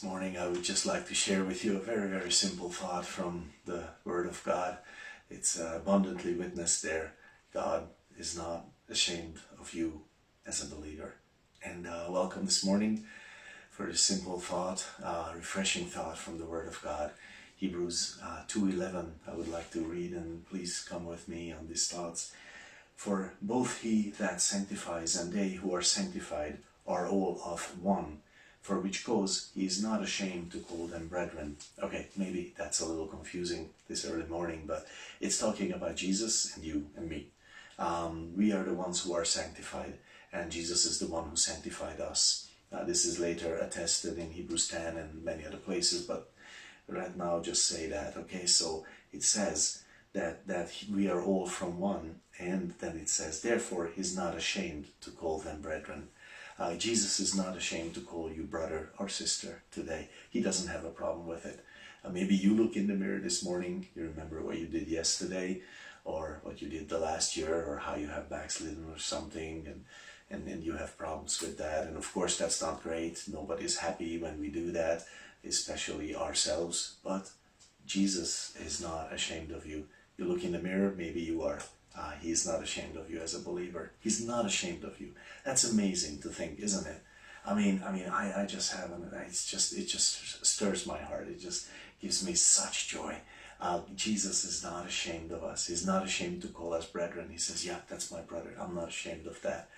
morning I would just like to share with you a very, very simple thought from the Word of God. It's abundantly witnessed there. God is not ashamed of you as a believer. And welcome this morning for a simple thought, refreshing thought from the Word of God. Hebrews 2:11 I would like to read, and please come with me on these thoughts. For both he that sanctifies and they who are sanctified are all of one, for which cause he is not ashamed to call them brethren. Okay, maybe that's a little confusing this early morning, but it's talking about Jesus and you and me. We are the ones who are sanctified, and Jesus is the one who sanctified us. This is later attested in Hebrews 10 and many other places, but right now just say that. Okay, so it says that we are all from one, and then it says, therefore he's not ashamed to call them brethren. Jesus is not ashamed to call you brother or sister today. He doesn't have a problem with it. Maybe you look in the mirror this morning, you remember what you did yesterday, or what you did the last year, or how you have backslidden or something, and you have problems with that. And of course that's not great. Nobody's happy when we do that, especially ourselves. But Jesus is not ashamed of you. You look in the mirror, maybe you are. He is not ashamed of you as a believer. He's not ashamed of you. That's amazing to think, isn't it? I just haven't. It just stirs my heart. It just gives me such joy. Jesus is not ashamed of us. He's not ashamed to call us brethren. He says, yeah, that's my brother. I'm not ashamed of that.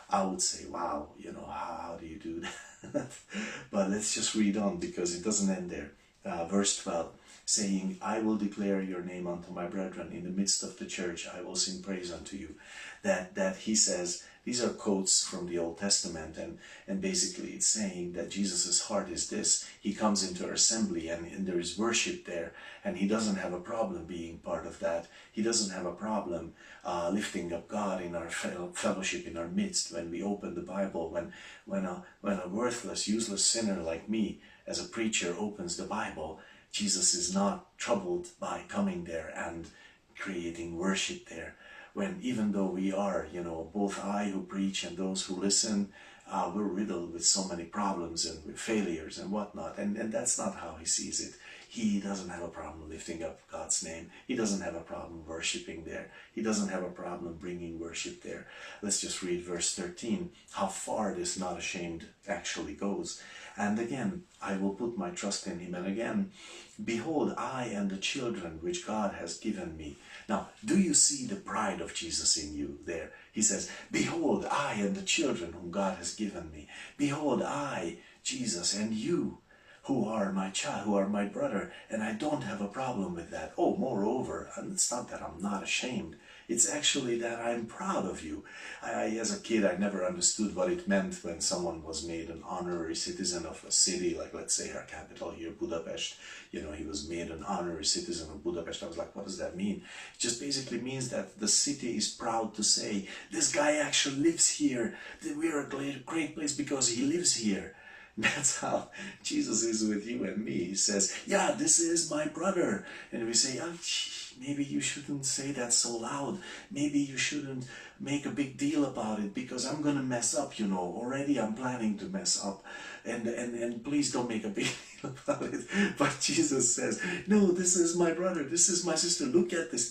I would say, wow, how do you do that? But let's just read on, because it doesn't end there. Verse 12, saying, I will declare your name unto my brethren. In the midst of the church I will sing praise unto you. That he says, these are quotes from the Old Testament, and basically it's saying that Jesus's heart is this. He comes into our assembly, and there is worship there, and he doesn't have a problem being part of that. He doesn't have a problem lifting up God in our fellowship in our midst. When we open the Bible, when a worthless, useless sinner like me as a preacher opens the Bible, Jesus is not troubled by coming there and creating worship there. When even though we are, both I who preach and those who listen, we're riddled with so many problems and with failures and whatnot, and that's not how he sees it. He doesn't have a problem lifting up God's name. He doesn't have a problem worshiping there. He doesn't have a problem bringing worship there. Let's just read verse 13, how far this not ashamed actually goes. And again, I will put my trust in him. And again, behold, I and the children which God has given me. Now, do you see the pride of Jesus in you there? He says, behold, I and the children whom God has given me. Behold, I, Jesus, and you, who are my child, who are my brother, and I don't have a problem with that. Oh, moreover, and it's not that I'm not ashamed. It's actually that I'm proud of you. As a kid, I never understood what it meant when someone was made an honorary citizen of a city, like let's say our capital here, Budapest. He was made an honorary citizen of Budapest. I was like, what does that mean? It just basically means that the city is proud to say, this guy actually lives here. We're a great place because he lives here. That's how Jesus is with you and me. He says, yeah, this is my brother. And we say, oh, maybe you shouldn't say that so loud. Maybe you shouldn't make a big deal about it, because I'm going to mess up, Already I'm planning to mess up. And please don't make a big deal about it. But Jesus says, no, this is my brother. This is my sister. Look at this.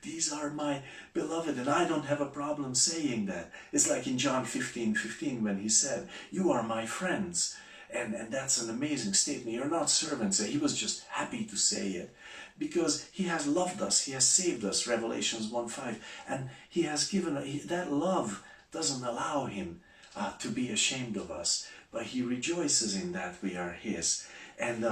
These are my beloved. And I don't have a problem saying that. It's like in John 15:15 when he said, you are my friends. And that's an amazing statement. You're not servants. He was just happy to say it, because he has loved us. He has saved us, Revelations 1:5. And he has given, that love doesn't allow him to be ashamed of us, but he rejoices in that we are his. And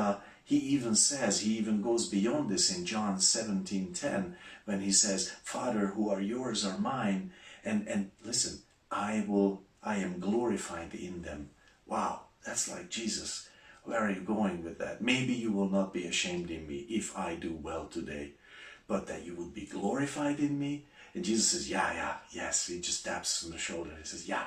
he even goes beyond this in John 17:10, when he says, Father, who are yours are mine. And listen, I am glorified in them. Wow. That's like Jesus. Where are you going with that? Maybe you will not be ashamed in me if I do well today, but that you would be glorified in me. And Jesus says, yes. He just taps on the shoulder. He says, yeah.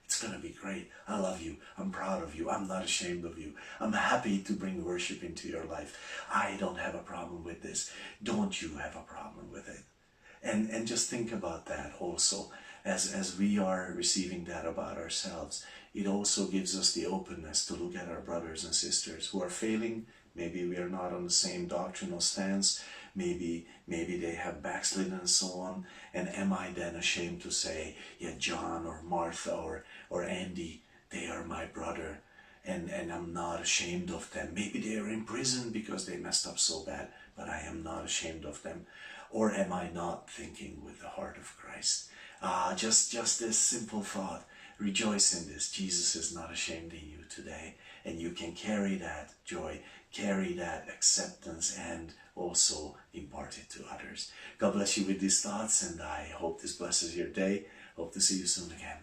It's going to be great. I love you. I'm proud of you. I'm not ashamed of you. I'm happy to bring worship into your life. I don't have a problem with this. Don't you have a problem with it? And just think about that also. as we are receiving that about ourselves, it also gives us the openness to look at our brothers and sisters who are failing. Maybe we are not on the same doctrinal stance. Maybe they have backslidden and so on. And am I then ashamed to say, yeah, John or Martha or Andy, they are my brother, and I'm not ashamed of them. Maybe they are in prison because they messed up so bad, but I am not ashamed of them. Or am I not thinking with the heart of Christ? Just this simple thought. Rejoice in this. Jesus is not ashamed in you today, and you can carry that joy, carry that acceptance, and also impart it to others. God bless you with these thoughts, and I hope this blesses your day. Hope to see you soon again.